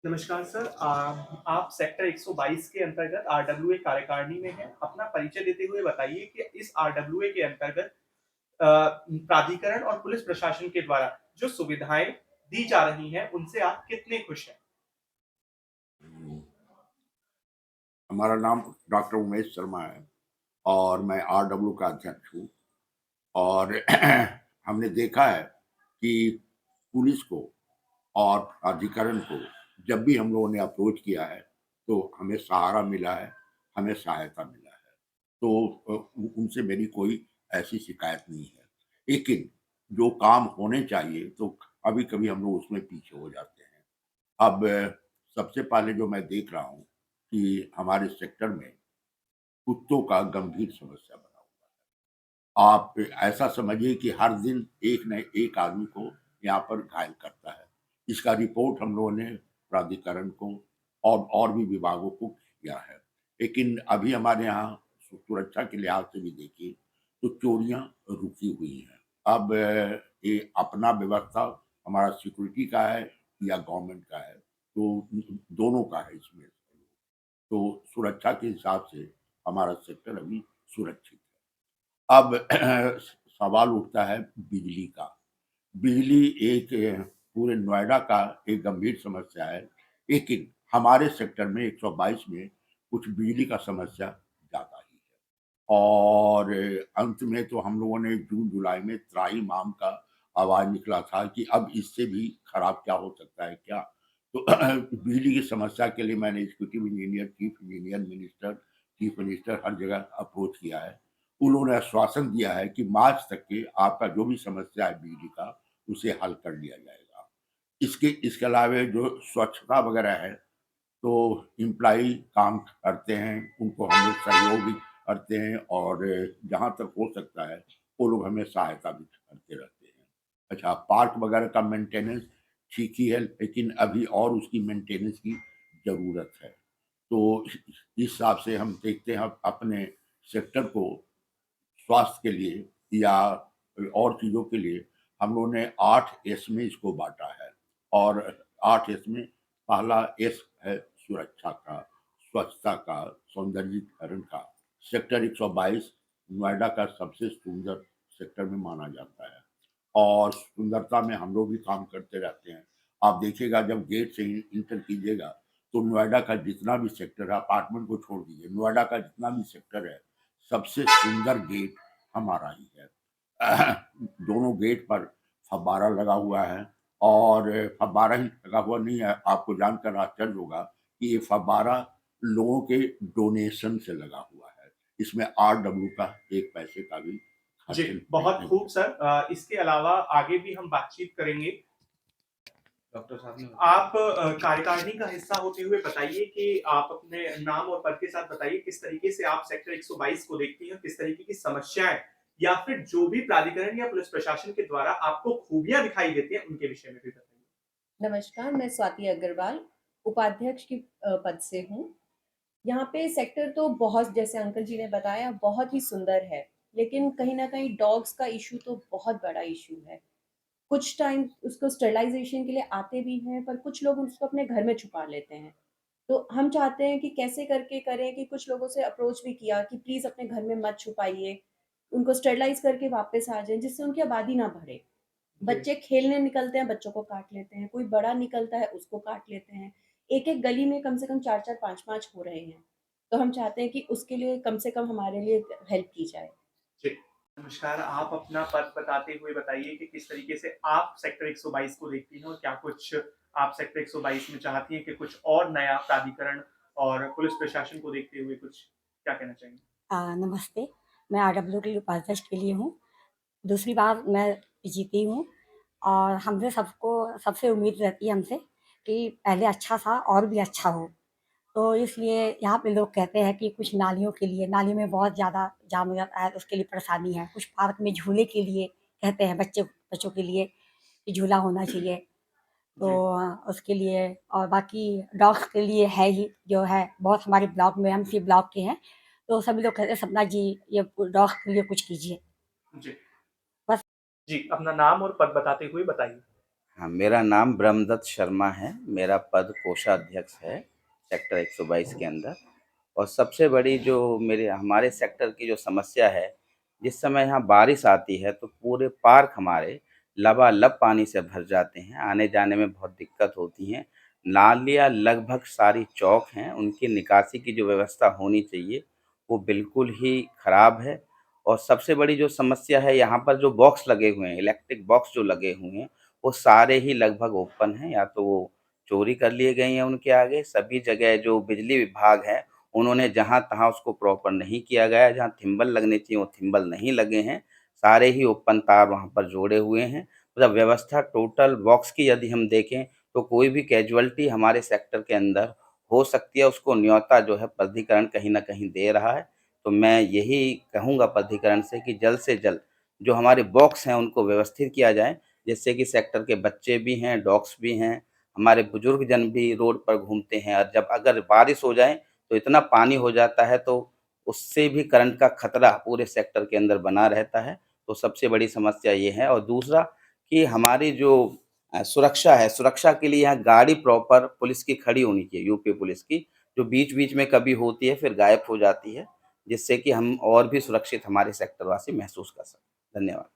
नमस्कार सर। आप सेक्टर 122 के अंतर्गत आरडब्ल्यूए कार्यकारिणी में हैं। अपना परिचय देते हुए बताइए कि इस आरडब्ल्यूए के अंतर्गत प्राधिकरण और पुलिस प्रशासन के द्वारा जो सुविधाएँ दी जा रही हैं, उनसे आप कितने खुश हैं? हमारा नाम डॉक्टर उमेश शर्मा है और मैं आरडब्ल्यू का अध्यक्ष हूँ। और हमने देखा है कि पुलिस को और प्राधिकरण को जब भी हम लोगों ने अप्रोच किया है, तो हमें सहारा मिला है, हमें सहायता मिला है। तो उनसे मेरी कोई ऐसी शिकायत नहीं है। लेकिन जो काम होने चाहिए, तो कभी-कभी हम लोग उसमें पीछे हो जाते हैं। अब सबसे पहले जो मैं देख रहा हूँ कि हमारे सेक्टर में कुत्तों का गंभीर समस्या बना हुआ है। आप ऐसा समझिए कि हर दिन एक न एक आदमी को यहाँ पर घायल करता है। इसका रिपोर्ट हम लोगों ने प्राधिकरण को और भी विभागों को किया है। लेकिन अभी हमारे यहाँ सुरक्षा के लिहाज से भी देखिए, तो चोरियाँ रुकी हुई हैं। अब ये अपना व्यवस्था हमारा सिक्योरिटी का है या गवर्नमेंट का है, तो दोनों का है इसमें। तो सुरक्षा के हिसाब से हमारा सेक्टर अभी सुरक्षित है। अब सवाल उठता है बिजली का। बिजली एक पूरे नोएडा का एक गंभीर समस्या है, लेकिन हमारे सेक्टर में 122 में कुछ बिजली का समस्या ज़्यादा ही है। और अंत में तो हम लोगों ने जून-जुलाई में त्राहिमाम का आवाज़ निकला था कि अब इससे भी खराब क्या हो सकता है क्या? तो बिजली की समस्या के लिए मैंने executive engineer, chief engineer, chief minister हर जगह अप्रोच किया है। उन्होंने आश्वासन दिया है कि मार्च तक के आपका जो भी समस्या है बिजली का, उसे हल कर लिया जाएगा। इसके अलावा जो स्वच्छता वगैरह है, तो एम्प्लॉयी काम करते हैं, उनको हम लोग सहयोग भी करते हैं और जहाँ तक हो सकता है, वो लोग हमें सहायता भी करते रहते हैं। अच्छा, पार्क वगैरह का मेंटेनेंस ठीक ही है, लेकिन अभी और उसकी मेंटेनेंस की ज़रूरत है। तो इस हिसाब से हम देखते हैं अपने सेक्टर को स्वास्थ्य के लिए या और चीज़ों के लिए हम लोगों ने 8 एस में इसको बाँटा है। और 8 एस में पहला एस है सुरक्षा का, स्वच्छता का, सौंदर्यीकरण का। सेक्टर 122 नोएडा का सबसे सुंदर सेक्टर में माना जाता है और सुंदरता में हम लोग भी काम करते रहते हैं। आप देखिएगा जब गेट से इंटर कीजिएगा, तो नोएडा का जितना भी सेक्टर है, अपार्टमेंट को छोड़ दीजिए, नोएडा का जितना भी सेक्टर है, सबसे सुंदर गेट हमारा ही है। दोनों गेट पर फव्वारा लगा हुआ है और फव्वारा ही लगा हुआ नहीं है, आपको जानकर आश्चर्य होगा कि ये फव्वारा लोगों के डोनेशन से लगा हुआ है। इसमें आरडब्ल्यू का 1 पैसे का भी जी, खर्च बहुत नहीं खूब है। सर। इसके अलावा आगे भी हम बातचीत करेंगे। डॉक्टर साहब ने आप कार्यकारिणी का हिस्सा होते हुए बताइए कि आप अपने नाम और पद के साथ बताइए किस तरीके से आप सेक्टर 122 को देखती हैं, किस तरीके की समस्याएँ या फिर जो भी प्राधिकरण या पुलिस प्रशासन के द्वारा आपको खूबियाँ दिखाई देती हैं, उनके विषय में भी बताइए? नमस्कार, मैं स्वाति अग्रवाल, उपाध्यक्ष की पद से हूँ। यहाँ पे सेक्टर तो बहुत जैसे अंकल जी ने बताया बहुत ही सुंदर है, लेकिन कहीं न कहीं डॉग्स का इश्यू तो बहुत बड़ा इश्यू है। कुछ टाइम उसको स्टरलाइज़ेशन के लिए आते भी हैं, पर कुछ लोग उसको अपने घर में छुपा लेते हैं। तो हम चाहते हैं कि कैसे करके करें कि कुछ लोगों से अप्रोच भी किया कि प्लीज़ अपने घर में मत छुपाइए, उनको स्टरलाइज़ करके वापस आ जाएँ, जिससे उनकी आबादी ना बढ़े। जी। बच्चे खेलने निकलते हैं, बच्चों को काट लेते हैं, कोई बड़ा निकलता है, उसको काट लेते हैं। एक-एक गली में कम से कम 4-4, 5-5 हो रहे हैं। तो हम चाहते हैं कि उसके लिए कम से कम हमारे लिए हेल्प की जाए। जी। नमस्कार, आप अपना पद बताते हुए बताइए कि किस तरीके से आप सेक्टर 122 को देखती हैं और क्या कुछ आप सेक्टर 122 में चाहती हैं कि कुछ और नया प्राधिकरण और पुलिस प्रशासन को देखते हुए कुछ क्या कहना चाहेंगी? नमस्ते, मैं आरडब्ल्यू के लिए उपाध्यक्ष के लिए हूँ। दूसरी बार मैं जीती हूँ और हमसे सबको सबसे उम्मीद रहती है हमसे कि पहले अच्छा था और भी अच्छा हो। तो इसलिए यहाँ पे लोग कहते हैं कि कुछ नालियों के लिए नाली में बहुत ज़्यादा जाम हो जाता है, उसके लिए परेशानी है। कुछ पार्क में झूले के लिए कहते हैं बच्चों के लिए कि झूला होना चाहिए। तो जी। उसके लिए और बाकी डॉग्स के लिए है ही जो है बहुत हमारे ब्लॉक में हम इसी ब्लॉक के हैं। तो सभी लोग कहते हैं सपना जी ये डॉग्स के लिए कुछ कीजिए। जी। बस जी, अपना नाम और पद बताते हुए बताइए। हाँ, मेरा नाम ब्रह्मदत्त शर्मा है। मेरा पद कोषाध्यक्ष है सेक्टर 122 के अंदर। और सबसे बड़ी जो हमारे सेक्टर की जो समस्या है, जिस समय यहाँ बारिश आती है तो पूरे पार्क हमारे लबालब पानी से भर जाते हैं, आने-जाने में बहुत दिक्कत होती है। नालियाँ लगभग सारी चौक हैं, उनकी निकासी की जो व्यवस्था होनी चाहिए, वो बिल्कुल ही खराब है। और सबसे बड़ी जो समस्या है, यहाँ पर जो बॉक्स लगे हुए हैं, इलेक्ट्रिक बॉक्स जो लगे हुए हैं, वो सारे ही लगभग ओपन हैं, या तो वो चोरी कर लिए गए हैं उनके आगे। सभी जगह जो बिजली विभाग है, उन्होंने जहाँ-तहाँ उसको प्रॉपर नहीं किया गया है, जहाँ थिम्बल लगने चाहिए वो थिम्बल नहीं लगे हैं, सारे ही ओपन तार वहाँ पर जोड़े हुए हैं। मतलब व्यवस्था टोटल बॉक्स की यदि हम देखें, तो कोई भी कैजुअल्टी हमारे सेक्टर के अंदर हो सकती है, उसको न्योता जो है प्राधिकरण कहीं न कहीं दे रहा है। तो मैं यही कहूँगा प्राधिकरण से कि जल्द से जल्द जो हमारे बॉक्स हैं, उनको व्यवस्थित किया जाए, जिससे कि सेक्टर के बच्चे भी हैं, डॉग्स भी हैं, हमारे बुजुर्ग जन भी रोड पर घूमते हैं। और जब अगर बारिश हो जाए तो इतना पानी हो जाता है, तो उससे भी करंट का खतरा पूरे सेक्टर के अंदर बना रहता है। तो सबसे बड़ी समस्या ये है। और दूसरा कि हमारी जो सुरक्षा है, सुरक्षा के लिए यहाँ गाड़ी प्रॉपर पुलिस की खड़ी होनी चाहिए, यूपी पुलिस की, जो बीच-बीच में कभी होती है फिर गायब हो जाती है, जिससे कि हम और भी सुरक्षित हमारे सेक्टर वासी महसूस कर सकें। धन्यवाद।